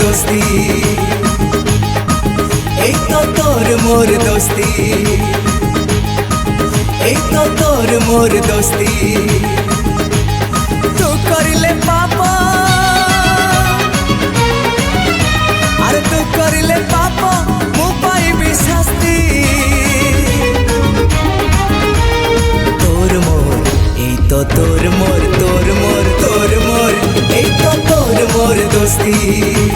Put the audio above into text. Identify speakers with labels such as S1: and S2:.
S1: दोस्ती এই তো তোর মোর दोस्ती এই তো তোর মোর दोस्ती तू करिले पापा अरे तू करिले पापा मु पाइबी शास्ति तोर मोर এই তো তোর মোর এই তো তোর মোর दोस्ती।